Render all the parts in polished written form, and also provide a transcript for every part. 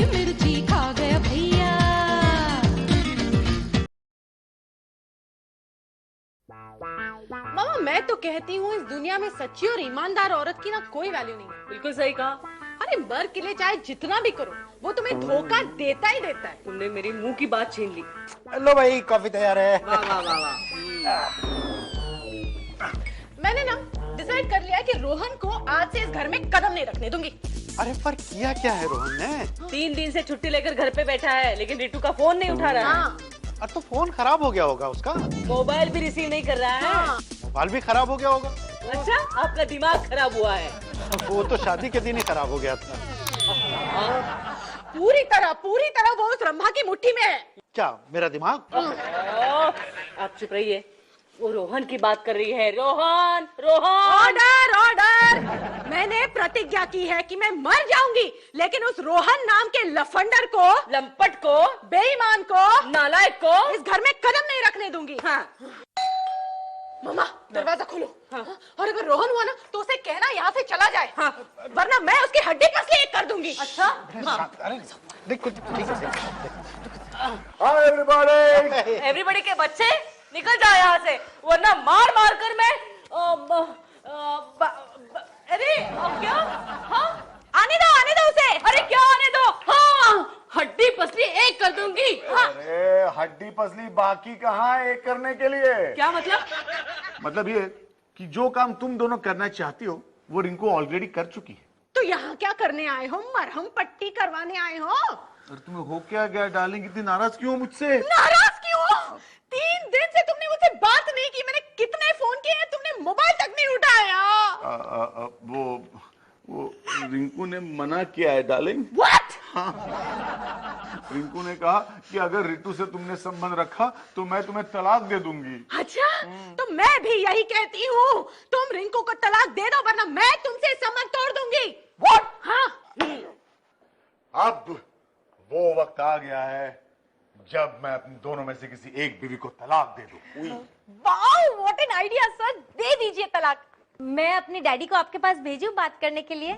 मिर्ची खा गया भैया। मामा मैं तो कहती हूँ इस दुनिया में सच्ची और ईमानदार औरत की ना कोई वैल्यू नहीं है। बिल्कुल सही कहा। अरे मर्द के लिए चाहे जितना भी करो वो तुम्हें धोखा देता ही देता है। तुमने मेरी मुंह की बात छीन ली। लो भाई कॉफी तैयार है। वाह वाह वाह वाह। मैंने ना डिसाइड कर लिया है कि रोहन को आज से इस घर में कदम नहीं रखने दूंगी। अरे पर किया क्या है रोहन ने? 3 दिन से छुट्टी लेकर घर पे बैठा है लेकिन रितु का फोन नहीं उठा रहा है। हाँ। अरे तो फोन खराब हो गया होगा उसका। मोबाइल भी रिसीव नहीं कर रहा है। हाँ। मोबाइल भी खराब हो गया होगा। अच्छा आपका दिमाग खराब हुआ है। वो तो शादी के दिन ही खराब हो गया था। पूरी तरह वो उस रंभा की मुट्ठी में है। क्या मेरा दिमाग? आप चुप रहिए। वो रोहन की बात कर रही है। रोहन रोहन। ऑर्डर। मैंने प्रतिज्ञा की है कि मैं मर जाऊंगी लेकिन उस रोहन नाम के लफंडर को, लंपट को, बेईमान को, नालायक को इस घर में कदम नहीं रखने दूंगी। हाँ। मामा दरवाजा खोलो। हाँ। और अगर रोहन हुआ ना तो उसे कहना यहाँ से चला जाए। हाँ। वरना मैं उसकी हड्डी पसली एक कर दूंगी। अच्छा अरे देख कुछ ठीक है। Hi everybody. एवरीबॉडी के बच्चे निकल जाओ यहाँ से वरना मार मार कर मैं अरे क्या? हाँ आने दो उसे। अरे क्या आने दो? हाँ हड्डी पसली एक कर दूंगी। हाँ। अरे हड्डी पसली बाकी कहाँ है एक करने के लिए? क्या मतलब? मतलब ये कि जो काम तुम दोनों करना चाहती हो वो रिंकू ऑलरेडी कर चुकी है। तो यहाँ क्या करने आए हो? मरहम पट्टी करवाने आए हो? और तुम्हें हो क्या गया डार्लिंग, इतनी नाराज क्यों हो मुझसे? नाराज क्यों हो? 3 दिन से तुमने मुझसे बात नहीं की। मैंने कितने फोन किए हैं, तुमने मोबाइल तक नहीं उठाया। वो रिंकू ने मना किया है डार्लिंग। What? रिंकू ने कहा कि अगर रितु से तुमने संबंध रखा तो मैं तुम्हें तलाक दे दूंगी। अच्छा तो मैं भी यही कहती हूँ। तुम रिंकू को तलाक दे दो वरना मैं तुमसे संबंध तोड़ दूंगी। What? हाँ। अब वो वक्त आ गया है जब मैं अपने दोनों में से किसी एक बीवी को तलाक दे दूं। Wow what an idea sir. दे दीजिए तलाक। मैं अपने डैडी को आपके पास भेजूं बात करने के लिए?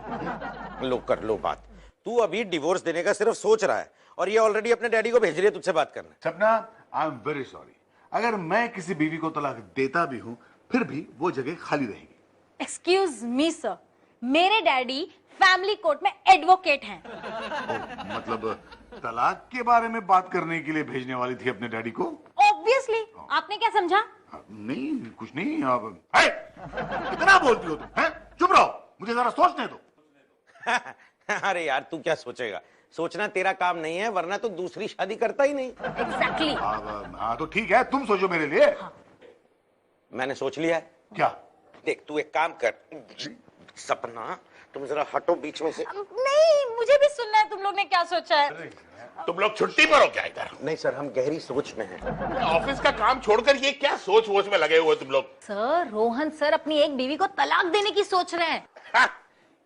लो कर लो बात। तू अभी डिवोर्स देने का सिर्फ सोच रहा है और ये ऑलरेडी अपने डैडी को भेज रही है तुझसे बात करने। सपना आई एम वेरी सॉरी। अगर मैं किसी बीवी को तलाक देता भी हूं फिर भी वो जगह खाली रहेगी। एक्सक्यूज मी सर, मेरे डैडी फैमिली कोर्ट में एडवोकेट हैं। मतलब तलाक के बारे में बात करने के लिए भेजने वाली थी अपने डैडी को? ऑब्वियसली। आपने क्या समझा? नहीं कुछ नहीं। अब कितना बोलती हो तुम? हैं? चुप रहो, मुझे जरा सोचने दो। अरे यार तू क्या सोचेगा? सोचना तेरा काम नहीं है वरना तो दूसरी शादी करता ही नहीं। एग्जैक्टली। हाँ तो ठीक है, तुम सोचो मेरे लिए। मैंने सोच लिया है। क्या? देख तू एक काम कर सपना, तुम जरा हटो बीच में से। नहीं मुझे भी सुनना है तुम लोग ने क्या सोचा है। तुम लोग छुट्टी पर हो क्या इधर? नहीं सर हम गहरी सोच में हैं। ऑफिस का काम छोड़कर ये क्या सोच वोच में लगे हुए तुम लोग? सर रोहन सर अपनी एक बीवी को तलाक देने की सोच रहे हैं। हाँ,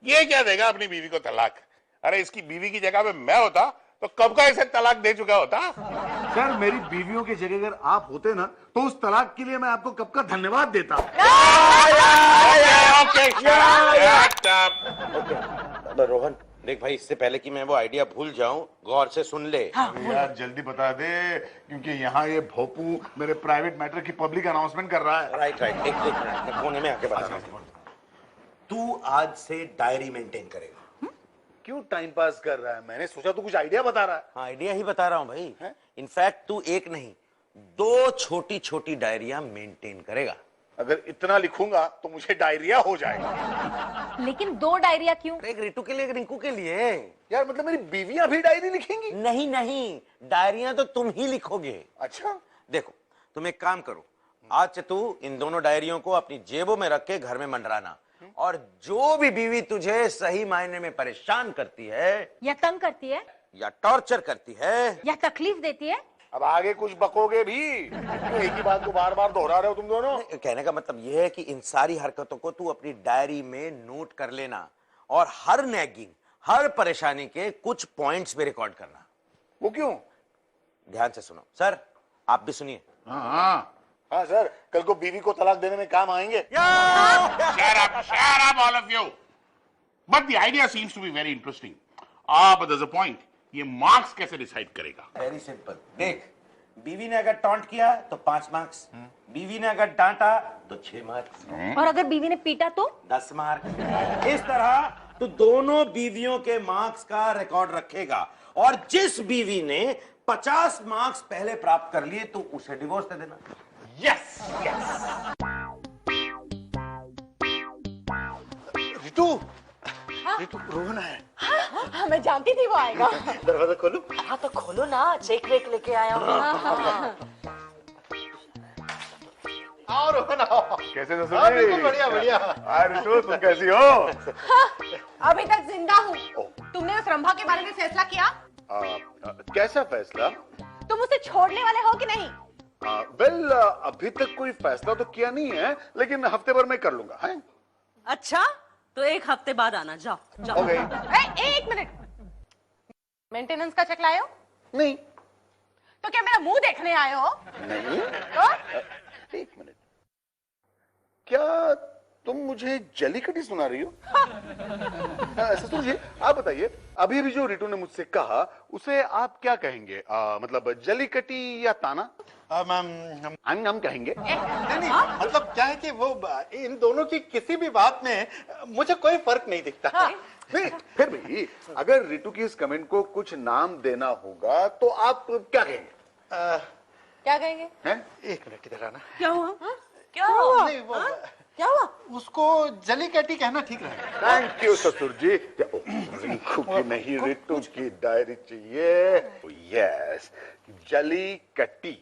ये क्या देगा अपनी बीवी को तलाक? अरे इसकी बीवी की जगह पे मैं होता तो कब का इसे तलाक दे चुका होता। सर मेरी बीवियों की जगह अगर आप होते ना तो उस तलाक के लिए मैं आपको कब का धन्यवाद देता। रोहन देख भाई, इससे पहले कि मैं वो आइडिया भूल जाऊं गौर से सुन ले। यार जल्दी बता दे क्योंकि यहाँ ये भोपू मेरे प्राइवेट मैटर की पब्लिक अनाउंसमेंट कर रहा है। राइट एक मिनट मैं कोने में आके बता। तू आज से डायरी मेंटेन करेगा। क्यों टाइम पास कर रहा है? मैंने सोचा तू कुछ आइडिया बता रहा है। हाँ आइडिया ही बता रहा हूँ भाई। इनफैक्ट तू एक नहीं 2 छोटी छोटी डायरिया मेंटेन करेगा। अगर इतना लिखूंगा तो मुझे डायरिया हो जाएगा। लेकिन 2 डायरिया क्यों? एक रितु के लिए एक रिंकू के लिए। यार मतलब मेरी बीवियां भी डायरी लिखेंगी? नहीं डायरिया तो तुम ही लिखोगे। अच्छा देखो तुम एक काम करो, आज से तू इन दोनों डायरियों को अपनी जेबों में रख के घर में मंडराना और जो भी बीवी तुझे सही मायने में परेशान करती है या तंग करती है या टॉर्चर करती है या तकलीफ देती है। अब आगे कुछ बकोगे भी? एक ही बात को बार बार दोहरा रहे हो तुम दोनों। कहने का मतलब यह है कि इन सारी हरकतों को तू अपनी डायरी में नोट कर लेना और हर नैगिंग, हर परेशानी के कुछ पॉइंट्स में रिकॉर्ड करना। वो क्यों? ध्यान से सुनो सर, आप भी सुनिए। हाँ सर, कल को बीवी को तलाक देने में काम आएंगे। Shut up all of you. But the idea seems to be very interesting. But there's a point. ये मार्क्स कैसे डिसाइड करेगा? Very simple. देख, बीवी ने अगर टॉन्ट किया तो 5 मार्क्स, बीवी ने अगर डांटा तो 6 मार्क्स, और अगर बीवी ने पीटा तो 10 मार्क्स। इस तरह तो दोनों बीवियों के मार्क्स का रिकॉर्ड रखेगा, और जिस बीवी ने 50 मार्क्स पहले प्राप्त कर लिए तो उसे डिवोर्स दे देना। यस रितु, रितु रोहन है। हाँ, मैं जानती थी वो आएगा। दरवाजा खोलो। हाँ तो खोलो ना, चेक वेक लेके आया हूँ। आओ रोहन आओ। कैसे हाँ, ससुर जी? बिल्कुल बढ़िया बढ़िया। हाय रितु, तुम कैसी हो? अभी तक जिंदा हूँ। तुमने उस रंभा के बारे में फैसला किया? कैसा फैसला? तुम उसे छोड़ने वाले हो कि नहीं? वेल अभी तक कोई फैसला तो किया नहीं है, लेकिन हफ्ते भर में कर लूंगा। है? अच्छा, तो 1 हफ्ते बाद आना। जाओ जाओ। ओके। एक मिनट, मेंटेनेंस का चेक लाए हो? नहीं तो क्या मेरा मुंह देखने आए हो? नहीं। तो एक मिनट, क्या तुम मुझे जली कटी सुना रही हो? ससुर जी आप बताइए, अभी अभी जो रितु ने मुझसे कहा उसे आप क्या कहेंगे? मतलब जली कटी या ताना? हम कहेंगे। नहीं नहीं, मतलब क्या है कि वो इन दोनों की किसी भी बात में मुझे कोई फर्क नहीं दिखता। नहीं, फिर भी अगर रितु की इस कमेंट को कुछ नाम देना होगा तो आप क्या कहेंगे? क्या कहेंगे? हैं? एक मिनट इधर आना। क्या हुआ? क्या हुआ? नहीं वो क्या हुआ? उसको जली कैटी कहना ठीक रहेगा। थैंक यू ससुर जी। रिंकू की नहीं, रितु की डायरी चाहिए। यस, जली कटी,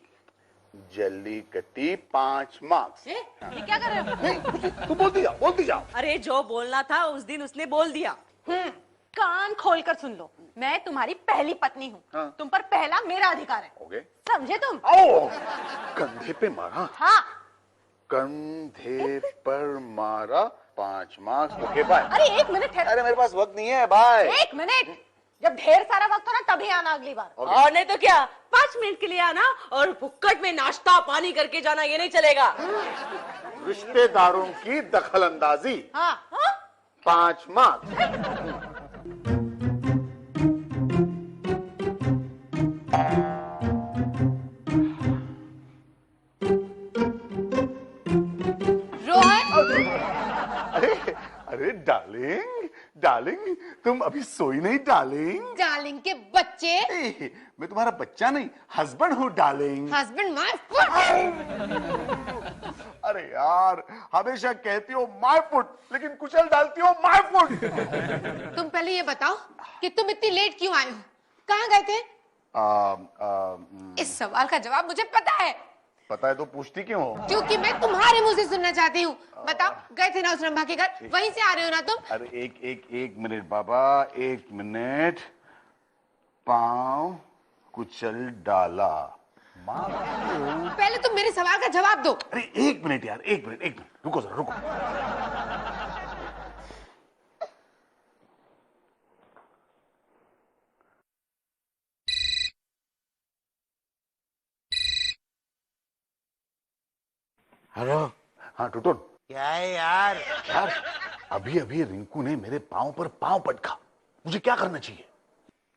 जली कटी 5 मार्क्स। ये क्या कर रहे हो? नहीं, तू बोलती जा। अरे जो बोलना था उस दिन उसने बोल दिया। कान खोलकर सुन लो, मैं तुम्हारी पहली पत्नी हूँ। हाँ। तुम पर पहला मेरा अधिकार है। ओके। समझे तुम? ओ, कंधे पे मारा। हाँ। कंधे पर मारा, 5 मार्क्स। Okay bye. अरे एक मिनट है। अरे मेरे पास वक्त नहीं है, बाय। एक मिनट, जब ढेर सारा वक्त हो ना तभी आना अगली बार। और नहीं तो क्या, 5 मिनट के लिए आना और फुक्कट में नाश्ता पानी करके जाना, ये नहीं चलेगा। रिश्तेदारों की दखल अंदाजी, हाँ। हाँ? 5 मार्क्स। रोहन, अरे अरे डार्लिंग, डार्लिंग तुम अभी सोई नहीं डार्लिंग? डार्लिंग के बच्चे। मैं तुम्हारा बच्चा नहीं, हस्बैंड हूँ डार्लिंग। Husband my. अरे यार, हमेशा कहती हो माय फुट, लेकिन कुचल डालती हो माय फुट। तुम पहले ये बताओ कि तुम इतनी लेट क्यों आए हो? कहाँ गए थे? इस सवाल का जवाब मुझे पता है। पता है तो पूछती क्यों हो? क्योंकि मैं तुम्हारे मुंह से सुनना चाहती हूँ। बताओ, गए थे ना उस रंभा के घर, वहीं से आ रहे हो ना तुम? अरे एक मिनट बाबा, 1 मिनट। पाँव कुचल डाला, पहले तुम मेरे सवाल का जवाब दो। अरे 1 मिनट यार, 1 मिनट, रुको जरा, रुको। हेलो। हाँ टुटुन। क्या है यार? यार अभी अभी रिंकू ने मेरे पाँव पर पाँव पटका, मुझे क्या करना चाहिए?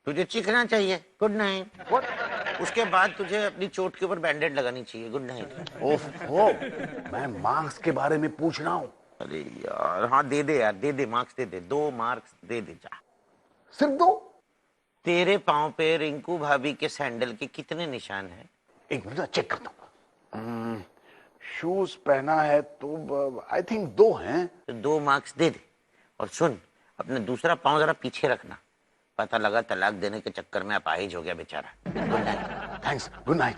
तुझे चीखना चाहिए। Good night. उसके बाद तुझे अपनी चोट के ऊपर बैंडेड लगानी चाहिए। Good night. ओफो, मैं मार्क्स के बारे में पूछ रहा हूँ। अरे यार, हाँ दे दे यार, दे दे मार्क्स, दे दे 2 मार्क्स दे दे जा। सिर्फ 2? तेरे पाँव पे रिंकू भाभी के सैंडल के कितने निशान हैं? 1 मिनट चेक करता हूँ। शूज पहना है तो आई थिंक 2 हैं। तो 2 मार्क्स दे दे। और सुन, अपना दूसरा पाँव जरा पीछे रखना। पता लगा तलाक देने के चक्कर में अपाहिज हो गया बेचारा। Good night. Thanks, good night.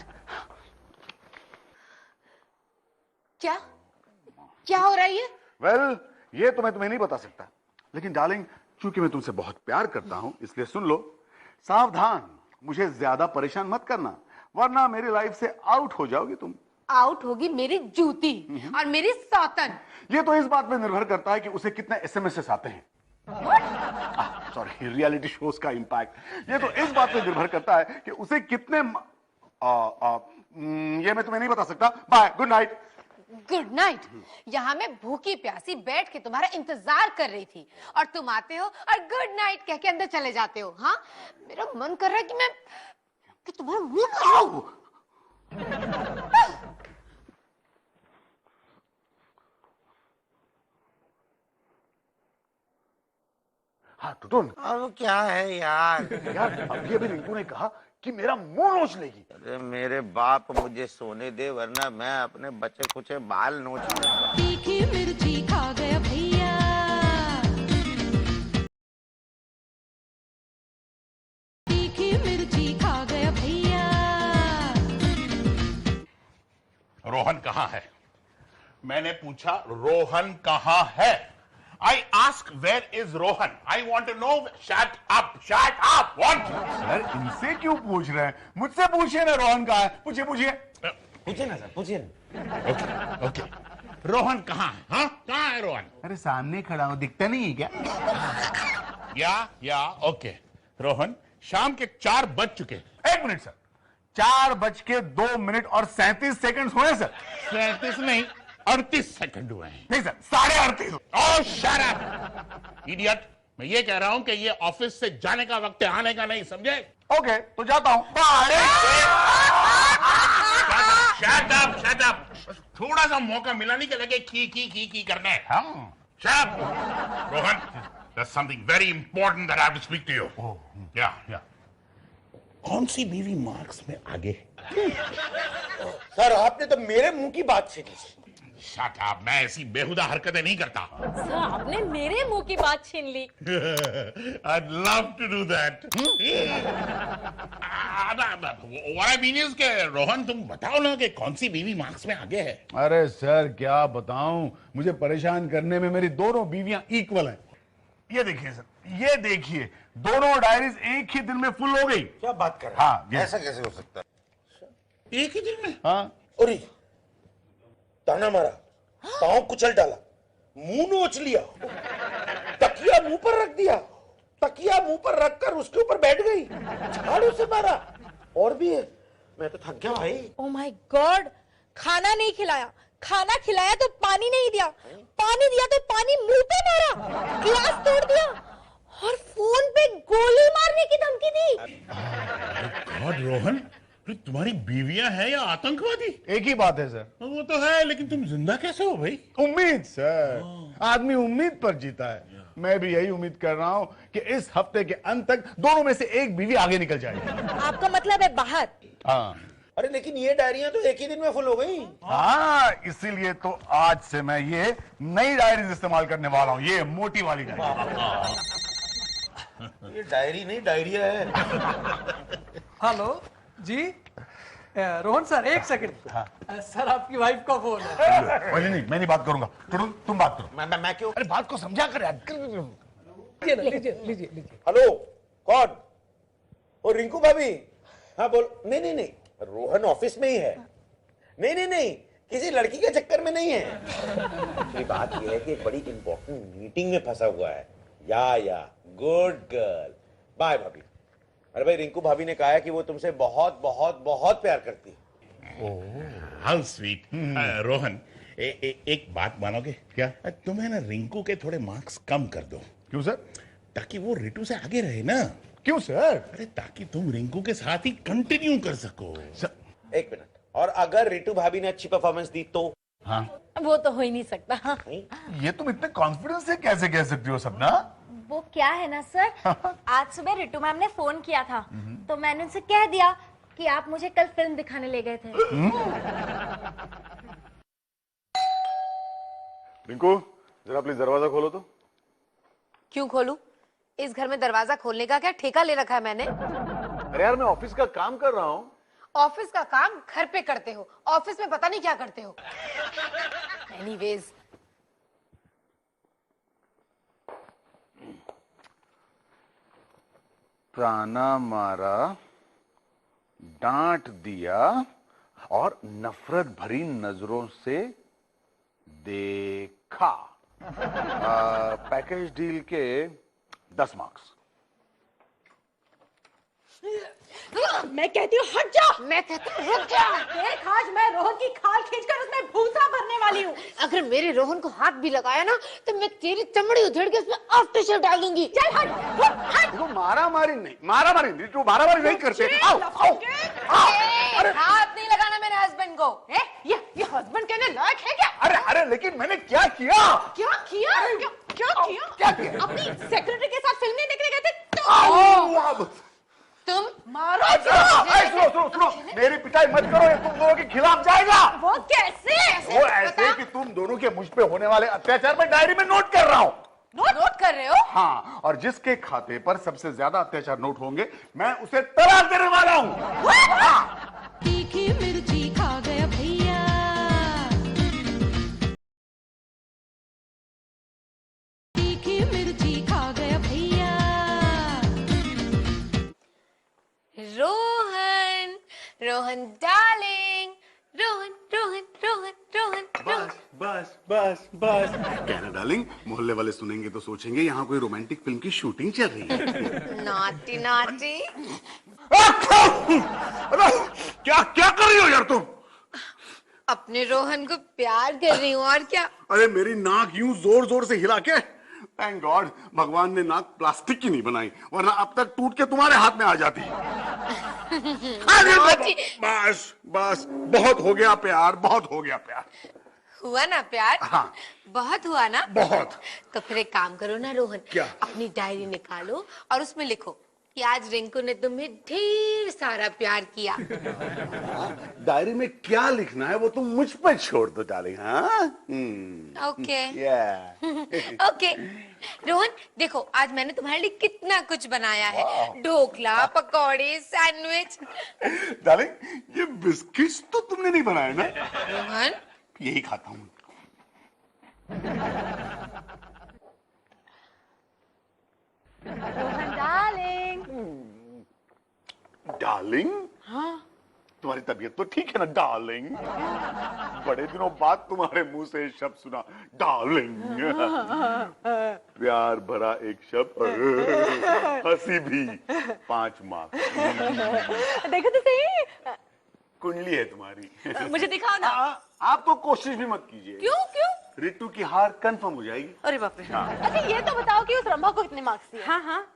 क्या क्या हो रहा है ये? वेल, ये तो मैं तुम्हें नहीं बता सकता, लेकिन डार्लिंग चूंकि मैं तुमसे बहुत प्यार करता हूं इसलिए सुन लो। सावधान, मुझे ज्यादा परेशान मत करना, वरना मेरी लाइफ से आउट हो जाओगी तुम। आउट होगी मेरी जूती और मेरी सौतन। ये तो इस बात पे निर्भर करता है कि उसे कितने एसएमएस आते हैं। सॉरी, रियलिटी शोज का इंपैक्ट। ये तो इस बात पे निर्भर करता है कि उसे कितने ये मैं तुम्हें नहीं बता सकता। Bye, good night. Good night. यहाँ मैं भूखी प्यासी बैठ के तुम्हारा इंतजार कर रही थी और तुम आते हो और गुड नाइट कह के अंदर चले जाते हो। हाँ, मेरा मन कर रहा है कि तुम्हारा मुंह खाऊं। हाँ टुटुन, अब क्या है यार? यार अभी अभी रिंकू ने कहा कि मेरा मुंह नोच लेगी। अरे मेरे बाप मुझे सोने दे, वरना मैं अपने बच्चे कुचे बाल नोच लूंगा। तीखी मिर्ची खा गया भैया, तीखी मिर्ची खा गया भैया। रोहन कहाँ है? मैंने पूछा रोहन कहाँ है? I ask where is Rohan? I want to know. Shut up! Shut up! What? Sir इनसे क्यों पूछ रहे हैं? मुझसे पूछिए ना रोहन कहाँ है? पूछिए पूछिए। पूछिए ना सर, पूछिए ना। Okay, okay. रोहन कहाँ है? हाँ, कहाँ है रोहन? अरे सामने खड़ा हो, दिखता नहीं है क्या? या ओके। रोहन, शाम के 4 बज चुके। 1 मिनट सर, 4:02 और 37 सेकंड हुए सर। 37 नहीं, 38 सेकंड हुए हैं। नहीं sir, 38:30। Oh, shut up! Idiot! मैं ये कह रहा हूं कि ये ऑफिस से जाने का वक्त है, आने का नहीं, समझे? ओके, तो जाता हूँ। Shut up! Shut up! बस थोड़ा सा मौका मिला नहीं कि लगे की करने। हाँ। Shut up! Rohan, there's something very important that I have to speak to you. Yeah. कौन सी बीवी मार्क्स में आगे? सर आपने तो मेरे मुंह की बात छीनी। Shut up! मैं ऐसी बेहुदा हरकतें नहीं करता। सर आपने मेरे मुंह की बात छीन ली। I'd love to do that. What I mean is कि रोहन तुम बताओ ना कि कौन सी बीवी मार्क्स में आगे है? अरे सर क्या बताऊं, मुझे परेशान करने में मेरी दोनों बीवियां इक्वल हैं। ये देखिए सर, ये देखिए, दोनों डायरीज एक ही दिन में फुल हो गई। क्या बात कर रहे हैं? हाँ, ऐसा कैसे हो सकता है? एक ही दिन में? हाँ। अरे ताना मारा, पांव कुचल डाला, मुंह नोच लिया, तकिया मुंह पर रख दिया, तकिया मुंह पर रखकर उसके ऊपर बैठ गई, झाड़ू से मारा, और भी है। मैं तो थक गया भाई। ओह माय गॉड, खाना नहीं खिलाया, खाना खिलाया तो पानी नहीं दिया, पानी दिया तो पानी मुंह पे मारा, गिलास तोड़ दिया और फोन पे गोली मारने की धमकी दी। गॉड रोहन, तुम्हारी बीवियां हैं या आतंकवादी? एक ही बात है सर। वो तो है, लेकिन तुम जिंदा कैसे हो भाई? उम्मीद सर, आदमी उम्मीद पर जीता है। मैं भी यही उम्मीद कर रहा हूं कि इस हफ्ते के अंत तक दोनों में से एक बीवी आगे निकल जाएगी। आपका मतलब है बाहर? हाँ। अरे लेकिन ये डायरियां तो एक ही दिन में फुल हो गई। हाँ, इसीलिए तो आज से मैं ये नई डायरीज इस्तेमाल करने वाला हूँ, ये मोटी वाली डायरी। ये डायरी नहीं, डायरिया है। हेलो जी, रोहन सर एक सेकंड। सर आपकी वाइफ का फोन है। नहीं, मैं नहीं बात करूंगा, तुम बात करो। मैं क्यों? अरे बात को समझा कर यार। लीजिए। हेलो, कौन? ओ रिंकू भाभी। हाँ बोल। नहीं, रोहन ऑफिस में ही है। नहीं, किसी लड़की के चक्कर में नहीं है। ये बात ये है कि एक बड़ी इंपॉर्टेंट मीटिंग में फंसा हुआ है। या गुड गर्ल, बाय भाभी। अरे भाई, रिंकू भाभी ने कहा है कि वो तुमसे बहुत बहुत बहुत प्यार करती है। How sweet. रोहन, एक बात मानोगे क्या? तुम्हें ना रिंकू के थोड़े मार्क्स कम कर दो। क्यों सर? ताकि वो रिटू से आगे रहे ना। क्यों सर? अरे ताकि तुम रिंकू के साथ ही कंटिन्यू कर सको। एक मिनट, और अगर रिटू भाभी ने अच्छी परफॉर्मेंस दी तो? हाँ, वो तो हो ही नहीं सकता। हाँ। ये तुम इतने कॉन्फिडेंस से कैसे कह सकती हो सपना? वो क्या है ना सर, आज सुबह रितु मैम ने फोन किया था तो मैंने उनसे कह दिया कि आप मुझे कल फिल्म दिखाने ले गए थे। रिंकू, जरा प्लीज दरवाजा खोलो तो। क्यों खोलूं? इस घर में दरवाजा खोलने का क्या ठेका ले रखा है मैंने? अरे यार, मैं ऑफिस का काम कर रहा हूँ। ऑफिस का काम घर पे करते हो, ऑफिस में पता नहीं क्या करते हो। एनीवेज, ताना मारा, डांट दिया और नफरत भरी नजरों से देखा। पैकेज डील के 10 मार्क्स। मैं कहती हूँ हट जा। मैं कहती हूँ रुक जा। देख आज मैं रोहन की खाल खींचकर उसमें भूसा भरने वाली हूँ। अगर मेरे रोहन को हाथ भी लगाया ना तो मैं तेरी चमड़ी उधेड़ के उसमें आफ्टर शेव डाल दूंगी। चल हट हट। देखो मारामारी नहीं करते। आओ आओ। हाथ नहीं लगाना मेरे हस्बैंड को। ये हस्बैंड कहने लायक है क्या? अरे अरे लेकिन मैंने क्या किया? क्या किया? क्या किया? अपनी सेक्रेटरी के साथ फिल्म देखने गए थे तुम मारो। सुनो मेरी पिटाई मत करो, ये तुम दोनों के खिलाफ जाएगा। वो कैसे? वो ऐसे कि तुम दोनों के मुझ पे होने वाले अत्याचार मैं डायरी में नोट कर रहा हूँ। नोट कर रहे हो? हाँ, और जिसके खाते पर सबसे ज्यादा अत्याचार नोट होंगे मैं उसे तलाक देने वाला हूँ। तीखी मिर्ची खा गया भैया। तीखी मिर्ची खा गया भैया। रोहन रोहन डार्लिंग, रोहन रोहन रोहन रोहन रोहन। बस कहना डार्लिंग, मोहल्ले वाले सुनेंगे तो सोचेंगे यहाँ कोई रोमांटिक फिल्म की शूटिंग चल रही है। नाटी नाटी। क्या क्या कर रही हो यार तुम? अपने रोहन को प्यार कर रही हूँ और क्या। अरे मेरी नाक यूं जोर जोर से हिला के, थैंक गॉड भगवान ने नाक प्लास्टिक की नहीं बनाई, वरना अब तक टूट के तुम्हारे हाथ में आ जाती। बस बहुत हो गया प्यार, बहुत हो गया प्यार। हुआ ना प्यार? हाँ। बहुत हुआ ना? बहुत। तो फिर एक काम करो ना रोहन, क्या? अपनी डायरी निकालो और उसमें लिखो कि आज रिंकू ने तुम्हें ढेर सारा प्यार किया। डायरी में क्या लिखना है वो तुम मुझ पर छोड़ दो डार्लिंग। हाँ ओके yeah. ओके। रोहन देखो आज मैंने तुम्हारे लिए कितना कुछ बनाया है। ढोकला, पकौड़े, सैंडविच। डार्लिंग ये बिस्किट्स तो तुमने नहीं बनाए ना? रोहन यही खाता हूँ। डार्लिंग। डार्लिंग? हाँ? तुम्हारी तबीयत तो ठीक है ना डार्लिंग? बड़े दिनों बाद तुम्हारे मुंह से शब्द सुना डार्लिंग। प्यार भरा एक शब्द, हंसी भी 5 मार्क्स। देखो तो सही। कुंडली है तुम्हारी। मुझे दिखाओ ना। आप तो कोशिश भी मत कीजिए। क्यों? रितु की हार कंफर्म हो जाएगी। अरे बाप रे। अच्छा ये तो बताओ कि उस रंभा को कितने मार्क्स दिए? हाँ।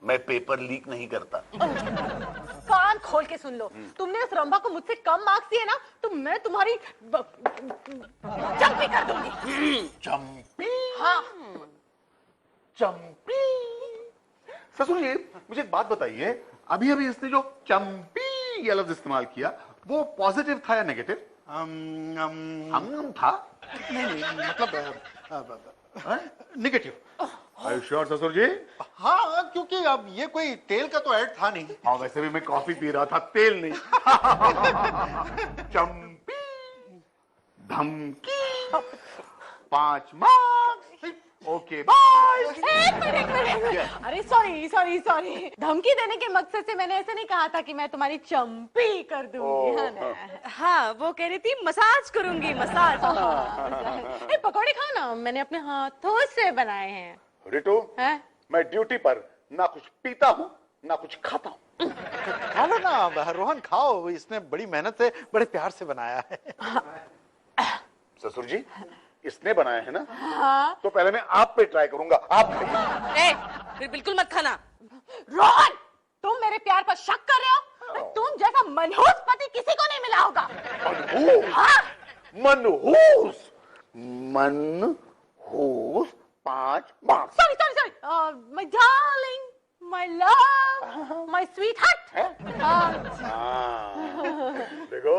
मैं पेपर लीक नहीं करता। कान खोल के सुन लो, तुमने उस रंभा को मुझसे कम मार्क्स दिए ना तो मैं तुम्हारी चंपी कर दूंगी। चंपी? हाँ। चंपी? ससुर जी मुझे एक बात बताइए, अभी इसने जो चंपी ये लफ्ज इस्तेमाल किया वो पॉजिटिव था या नेगेटिव? था? नहीं मतलब नेगेटिव। Are you sure, ससुर जी? हाँ क्योंकि अब ये कोई तेल का तो ऐड था नहीं। हाँ वैसे भी मैं कॉफी पी रहा था, तेल नहीं। चंपी, धमकी, 5 मार्क्स। Okay bye. अरे सॉरी धमकी देने के मकसद से मैंने ऐसे नहीं कहा था कि मैं तुम्हारी चंपी कर दूंगी। हाँ वो कह रही थी मसाज करूंगी, मसाज। पकौड़े खाओ ना, मैंने अपने हाथों से बनाए हैं। रिटू मैं ड्यूटी पर ना कुछ पीता हूँ ना कुछ खाता हूँ। खा लो ना रोहन, खाओ, इसने बड़ी मेहनत से बड़े प्यार से बनाया है। ससुर जी इसने बनाया है ना? हाँ। तो पहले मैं आप पे ट्राई करूंगा, आप खाइए। फिर बिल्कुल मत खाना। रोहन तुम मेरे प्यार पर शक कर रहे हो? तुम जैसा मनहूस पति किसी को नहीं मिला होगा। मनहूस 5 marks. Sorry my darling, my love, my sweet heart. देखो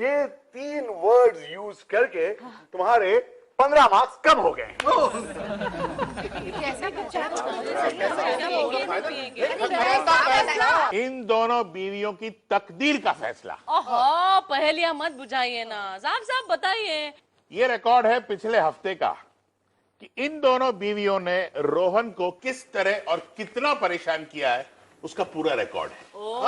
ये 3 वर्ड्स यूज करके तुम्हारे 15 मार्क्स कम हो गए। इन दोनों बीवियों की तकदीर का फैसला। ओहो पहेलियां मत बुझाइए ना, साफ बताइए। ये रिकॉर्ड है पिछले हफ्ते का कि इन दोनों बीवियों ने रोहन को किस तरह और कितना परेशान किया है, उसका पूरा रिकॉर्ड है।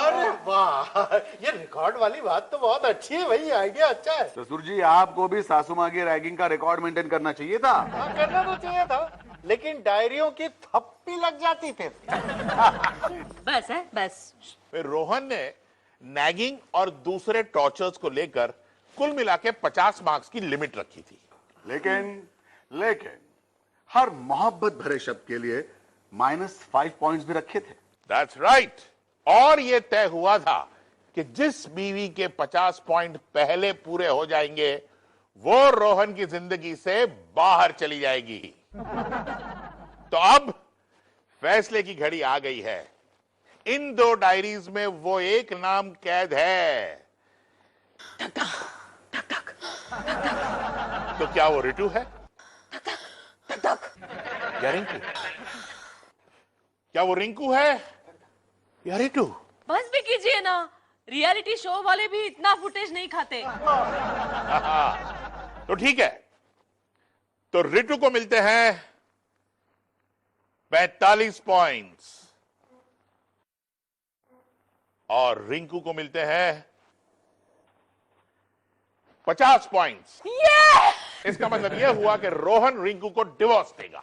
अरे वाह, ये रिकॉर्ड वाली बात तो बहुत अच्छी है भाई, आइडिया अच्छा है। ससुर जी आपको भी सासू माँ की रैगिंग का रिकॉर्ड मेंटेन करना चाहिए था। करना तो चाहिए था। लेकिन डायरियों की थप्पी लग जाती फिर। बस है बस। फिर रोहन ने नैगिंग और दूसरे टॉर्चर्स को लेकर कुल मिला के 50 मार्क्स की लिमिट रखी थी। लेकिन हर मोहब्बत भरे शब्द के लिए -5 पॉइंट्स भी रखे थे। That's right. और यह तय हुआ था कि जिस बीवी के 50 पॉइंट पहले पूरे हो जाएंगे वो रोहन की जिंदगी से बाहर चली जाएगी। तो अब फैसले की घड़ी आ गई है। इन 2 डायरीज में वो एक नाम कैद है। तो क्या वो रिटू है या रिंकू? क्या वो रिंकू है या रिटू? बस भी कीजिए ना, रियलिटी शो वाले भी इतना फुटेज नहीं खाते। तो ठीक है, तो रिटू को मिलते हैं 45 पॉइंट्स और रिंकू को मिलते हैं 50 पॉइंट्स। इसका मतलब यह हुआ कि रोहन रिंकू को डिवोर्स देगा।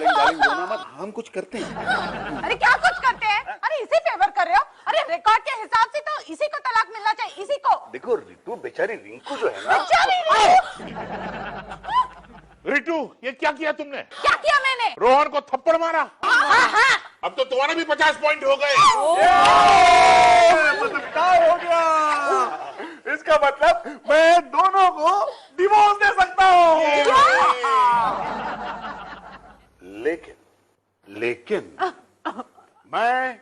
डार्लिंग रोना मत, हम कुछ करते हैं। अरे क्या कुछ करते हैं? अरे इसी फेवर कर रहे हो? अरे रिकॉर्ड के हिसाब से तो इसी को तलाक मिलना चाहिए, इसी को। देखो रितु बेचारी रिंकू जो है ना, रिटू ये क्या किया तुमने? क्या किया मैंने? रोहन को थप्पड़ मारा। अब तो तुम्हारे भी 50 पॉइंट हो गए। मतलब क्या हो गया? इसका मतलब मैं दोनों को डिवोर्स दे सकता हूँ। लेकिन मैं